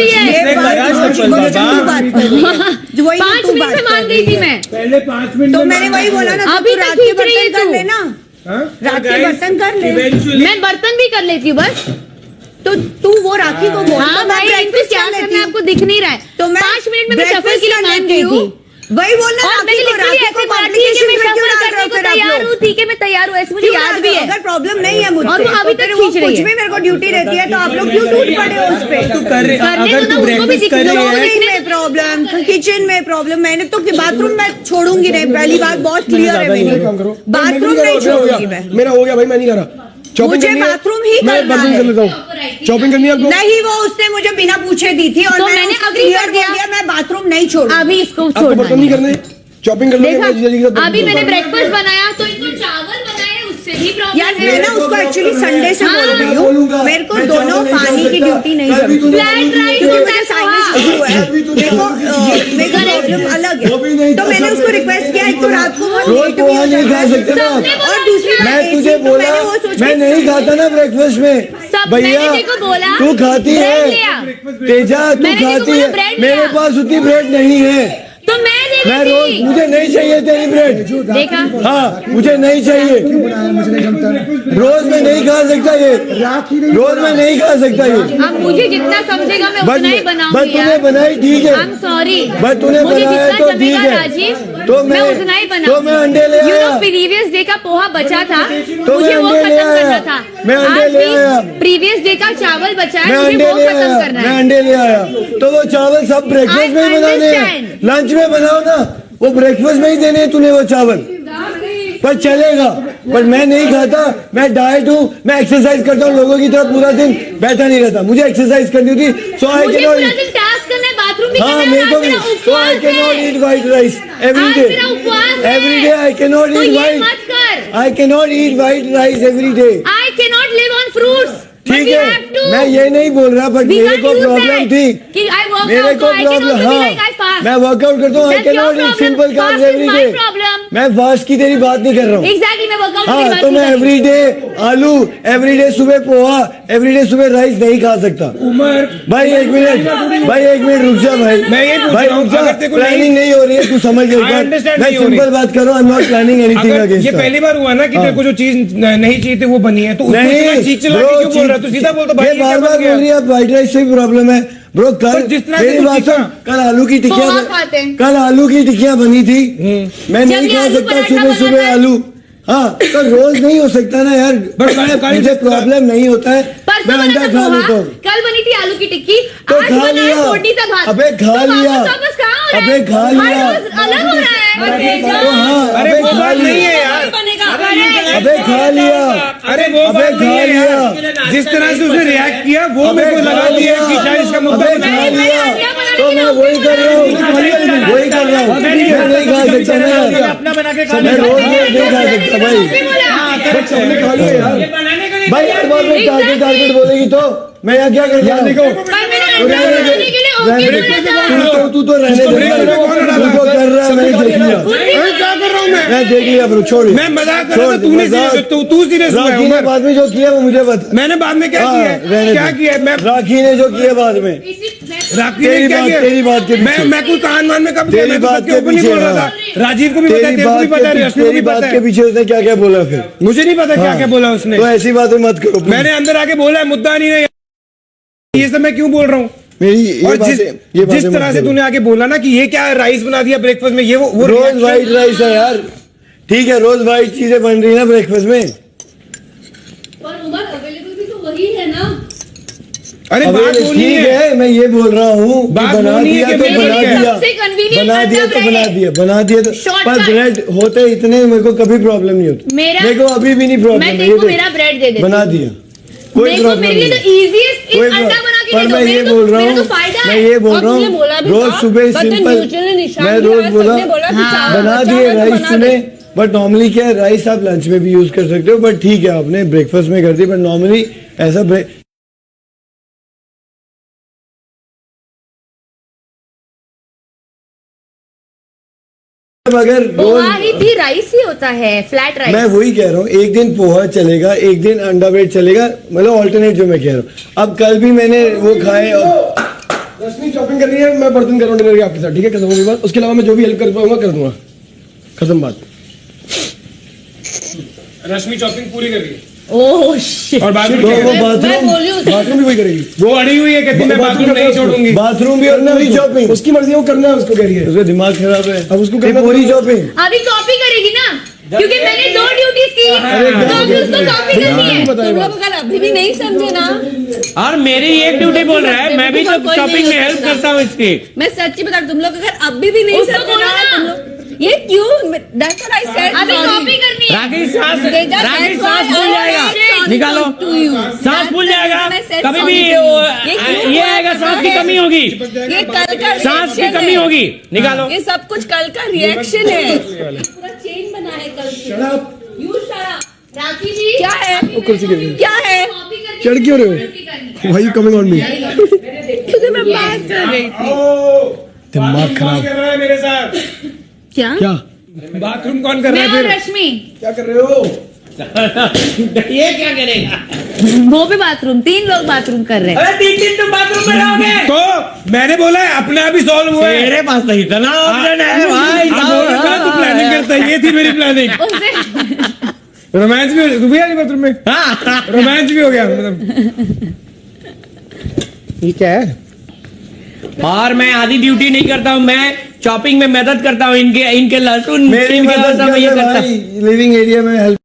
रही है। 5 मिनट में मान गई थी मैं, पहले 5 मिनट तो मैंने वही बोला ना, अभी रात तक के खींच रही है बर्तन कर तू। लेना, रात के बर्तन कर ले। मैं बर्तन भी कर लेती हूँ बस। तो तू वो राखी को बोल, हाँ तो मैं भाई, इनको breakfast क्या कर करना लेती है हूँ। आपको दिख नहीं रहा है। तो मैं 5 मिनट में मैं breakfast सफर के लिए कर मान लेती गई हूँ। थी। वही बोलना, और मैंने लिटरली ऐसे बोला ठीक है मैं सफर करने को तैयार हूँ, ठीक है मैं तैयार हूँ, ऐसे मुझे याद भी है। अगर प्रॉब्लम नहीं है मुझसे, और वो अभी तक तो फिर खींच रही कुछ है। भी मेरे को ड्यूटी रहती है, तो आप लोग क्यों टूट पड़े हो उस पे? करने दो ना, उसको भी दिख रही है। किचन में प्रॉब्लम, किचन में प्रॉब्लम, मैंने तो बाथरूम में छोड़ूंगी नहीं, पहली बात बहुत क्लियर है मेरी, बाथरूम नहीं छोड़ूंगी मैं। मेरा हो गया भाई, मैं नहीं कर रहा। मुझे बाथरूम ही करना है। शॉपिंग करनी है आपको? नहीं, वो उसने मुझे बिना पूछे दी थी और तो मैंने मैंने अग्री कर दिया, मैं बाथरूम नहीं छोड़ूंगी। अभी इसको आपको छोड़ना बर्तन नहीं है। करने, शॉपिंग करनी देखा, है। अभी मैंने ब्रेकफास्ट बनाया तो इनको चावल बनाए, उससे भी यार प्रॉब्लम मैं है। ना उसको एक्चुअली संडे से बोल रही हूँ, बोलूंगा, मेरे को मैं दोनों चावल नहीं पानी खा की सकता। ड्यूटी नहीं कल भी जमती। तूने फ्लैट राइस क्योंकि होता मुझे है साइनस पोहा। इशू है, मेरे को प्रॉब्लम अलग वो भी नहीं है, तो खा मैंने सकते। उसको रिक्वेस्ट किया, एक तो रात को बहुत रोज लेट भी पोहा हो नहीं जाता खा है। सकते ना सबने आप। बोला और दूसरी था। मैं बात तुझे ऐसी, तो बोला, मैंने वो सोच मैं के- नहीं खाता ना ब्रेकफास्ट में भैया। मैंने देखो बोला, तू खाती ब्रेड है लिया। तेजा, तू मैंने देखो खाती बोला, है, ब्रेड मेरे लिया। पास उतनी ब्रेड नहीं है। तो मैं दे मैं रोज, देती। मुझे नहीं चाहिए तेरी ब्रेड। देखा, हाँ, मुझे नहीं चाहिए। रोज मैं नहीं खा सकता ये, रोज मैं नहीं खा सकता ये। अब मुझे जितना समझेगा मैं उतना ही बनाऊंगी तूने यार। बनाई ठीक है, आई एम सॉरी, बट तूने मुझे बनाया जितना तो जमेगा ठीक है। राजीव, तो मैं उतना ही बनाऊंगी। तो मैं अंडे ले You आया। know, प्रीवियस डे का पोहा बचा था, तो मुझे मैं वो अंडे ले खत्म आया। करना था। मैं अंडे आज ले आया। भी प्रीवियस डे का चावल बचा मैं है, मुझे अंडे वो ले खत्म आया, करना मैं है। अंडे ले आया। तो वो चावल सब ब्रेकफास्ट में ही I बनाने हैं, understand. लंच में बनाओ ना, वो ब्रेकफास्ट में ही देने हैं तूने वो चावल। पर चलेगा, पर मैं नहीं खाता, मैं डाइट हूँ, मैं एक्सरसाइज करता हूँ, लोगों की तरह पूरा दिन बैठा नहीं रहता, मुझे एक्सरसाइज करनी होती। सो आई मुझे कैन पूरा दिन टास्क करना है, बाथरूम भी करना हाँ है, मेरे और को आज भी। मेरा तो आई उपवास कैन नॉट है। ईट व्हाइट राइस एवरी आज डे, मेरा उपवास है। Every day I can not तो ईट ये व्हाइट, मत कर। I can not eat white rice every day. I cannot live on fruits. ठीक है, मैं ये नहीं बोल रहा, बट मेरे को प्रॉब्लम थी, कि I work मेरे out, को so I can problem, also be like I हाँ fast. मैं वर्कआउट करता हूँ, आई That's can your not eat problem. Simple carbs Fast is every my day. problem. मैं फास्ट की तेरी बात नहीं कर रहा हूँ। Exactly, मैं वर्कआउट हाँ, तो मैं एवरी डे आलू, एवरी डे सुबह पोहा, एवरी डे सुबह राइस नहीं खा सकता। उमर भाई एक मिनट, भाई एक मिनट रुक जा भाई, मैं ये पूछ भाई रहा हूँ, रुक जा, अगर तेरे को प्लानिंग नहीं हो रही है, तू समझ I गया। understand मैं नहीं हो रही। सिंपल बात कर रहा हूँ, I am not planning anything अगर अगेंस्ट। ये पहली बार हुआ ना कि तेरे को जो चीज नहीं चाहिए थी वो बनी है, तो उसको नहीं इतना चीख चिल्ला के क्यों बोल रहा है? तू सीधा बोल तो भाई ये ये क्या बार बन बार गया? बोल रही है, व्हाइट राइस से भी प्रॉब्लम है ब्रो। कल पर जिस तरह से मेरी तू बात चीखा- सुन, कल आलू की पोहा टिक्कियाँ, खाते हैं। कल आलू की टिक्कियाँ बनी थी, मैं जब नहीं ये खा आलू सकता पराठा सुबह सुबह बनाता है। आलू। हाँ, तो रोज नहीं हो सकता ना यार, बट कल मुझे प्रॉब्लम नहीं होता है, परसों मैं बना अंडा था खा पोहा, लेता हूँ। कल बनी थी आलू की टिक्की, तो आज खा बना है लिया, रोटी सा भात। अबे खा तो लिया, वापस कहाँ हो रहा है? अबे खा हर लिया, रोज अलग हो रहा है। तो हाँ, अरे अबे वो खा बात नहीं लिया, है यार, अबे खा लिया, अरे वो अबे बात नहीं खा है लिया, यार। जिस तरह से उसने रिएक्ट किया वो अबे मेरे को लगा खा दिया लिया, कि शायद इसका मुद्दा अबे बना खा है। लिया, तो मैं वही कर रहा हूँ, वही कर रहा हूँ, मैं नहीं खा सकता ना यार, अपना बना के खा मैं लिया। रोज नहीं खा सकता भाई। सबने खा लिया यार। भाई हर बार में टारगेट टारगेट बोलेगी तो मैं यहाँ क्या कर रहा हूँ? पर मैंने अंडा बनाने के लिए ओके बोला था। तू तो रहने दे, तू तो कर रहा है, मैंने देख लिया, मैं क्या कर रहा हूँ मैं देख लिया ब्रो, छोड़। मैं मजाक कर रहा था, तूने सीरियस तू सीरियस हुआ है राखी ने उमर। बाद में जो किया वो मुझे बता। मैंने बाद में क्या हाँ, किया रहने है? दे। क्या किया है? मैं राखी ने जो किया बाद में, राखी ने क्या किया? तेरी बात के पीछे। मैं कोई कान मान में कब किया? तेरी मैं तो बात सबके के ऊपर नहीं पीछे, बोल रहा हाँ। था। राजीव को भी पता है, तेरे को भी पता है, रश्मि को तेरी भी बात पता के है। पीछे उसने क्या क्या बोला फिर? मुझे नहीं पता क्या क्या बोला उसने। तो ऐसी बातें मत करो please। मैंने अंदर आके बोला है, मुद्दा नहीं है ये सब। मैं क्यों बोल रहा हूँ? मेरी ये और बातें, ये बातें जिस मत तरह से करो। तूने आके बोला ना कि ये क्या है, राइस बना दिया ब्रेकफास्ट में, ये वो रोज reaction- व्हाइट राइस है यार, ठीक है, रोज व्हाइट चीजें बन रही है ना ब्रेकफास्ट में। पर उमर अवेलेबल भी तो वही है ना। अरे अब बात वो नहीं ठीक है। है, मैं ये बोल रहा हूँ कि बात बना वो नहीं है दिया कि तो मेरे बना लिए दिया, सबसे convenient बना दिया मतलब तो बना bread। दिया, बना दिया तो, Shortcut। पर ब्रेड होते इतने मेरे को कभी प्रॉब्लम नहीं होती, मेरे को अभी भी नहीं प्रॉब्लम मैं है, तेरे ये को देख, मेरा ब्रेड दे देती बना हूँ। दिया, कोई मेरे को प्रॉब्लम मेरे लिए नहीं। तो इजीएस्ट कोई अंडा बना के पर दे दो। मैं ये बोल रहा हूँ, मैं ये बोल रहा हूँ, रोज सुबह सिंपल, मैं रोज बोला बना दिए राइस तूने, बट नॉर्मली क्या है, राइस आप लंच में भी यूज कर सकते हो, बट ठीक है आपने ब्रेकफास्ट में कर दी, बट नॉर्मली ऐसा अगर पोहा रोज, ही भी राइस ही होता है, फ्लैट राइस। मैं वही कह रहा हूँ, एक दिन पोहा चलेगा, एक दिन अंडा ब्रेड चलेगा, मतलब ऑल्टरनेट जो मैं कह रहा हूँ। अब कल भी मैंने वो खाए, रश्मि शॉपिंग कर रही है, मैं बर्तन कर रहा हूँ डिनर के आपके साथ, ठीक है? खत्म होगी बात, उसके अलावा मैं जो भी हेल्प कर पाऊंगा कर दूंगा, खत्म बात। रश्मि शॉपिंग पूरी कर रही है ओह शिट। और बाथरूम तो वो क्या है? बाथरूम भी वही करेगी, वो अड़ी हुई है, कहती मैं बाथरूम नहीं छोड़ूंगी। बाथरूम भी और नई शॉपिंग, उसकी मर्जी है, वो करना है उसको, कह रही है। उसका दिमाग खराब है। अब उसको ये करना पूरी तो- शॉपिंग अभी कॉपी करेगी ना, क्योंकि मैंने 2 ड्यूटीज की, तो अभी उसको कॉपी करनी है। बताइए बात। अगर अभी भी नहीं समझे ना, और मेरी एक ड्यूटी बोल रहा है, मैं भी तो शॉपिंग में हेल्प करता हूँ इसकी। मैं सच्ची बता रही हूँ, तुम लोग अगर अभी भी नहीं उसको समझे बोलो ना, ना। तुम लोग ये क्यों, that's what I said, अभी sorry. कॉपी करनी है। राकेश सांस Tejas, राकेश that's why सांस फूल I जाएगा, said निकालो sorry to you. सांस That's फूल the जाएगा, reason I said कभी sorry भी to you. क्यों ये हुआ आएगा, पता सांस की है? कमी होगी, ये कल का सांस की reaction कमी है। होगी, निकालो। ये सब कुछ कल का रिएक्शन है। पूरा चेन बना है कल से। Shut up. You shut up. राखी जी क्या है? कॉपी कुर्सी करनी गिर गई। क्या है? कॉपी करनी चढ़ है, क्यों रहे हो? ड्यूटी करनी है। Why you coming on me? तुझे मैं बात कर रही थी। दिमाग बाथरूम खराब। कौन कर रहा है मेरे साथ? क्या? क्या बाथरूम कौन कर रहा मैं है और फिर? रश्मि क्या कर रहे हो? ये क्या करेगा? वो भी बाथरूम, 3 लोग बाथरूम कर रहे हैं। अरे 3 तुम बाथरूम में रहोगे तो मैंने बोला है अपने आप ही सॉल्व हुआ है। मेरे पास तो इतना ऑप्शन है भाई आप बोल रहे थे ना, तू प्लानिंग करता है, ये थी मेरी प्लानिंग। उससे रोमांस भी तू भी आ गई बाथरूम में, रोमांस भी हो गया मतलब। ये क्या है? और मैं आधी ड्यूटी नहीं करता हूँ, मैं शॉपिंग में मदद करता हूँ, इनके लहसुन मेरी इनके मदद लहसुन में ये कर करता हूँ। भाई, लिविंग एरिया में हेल्प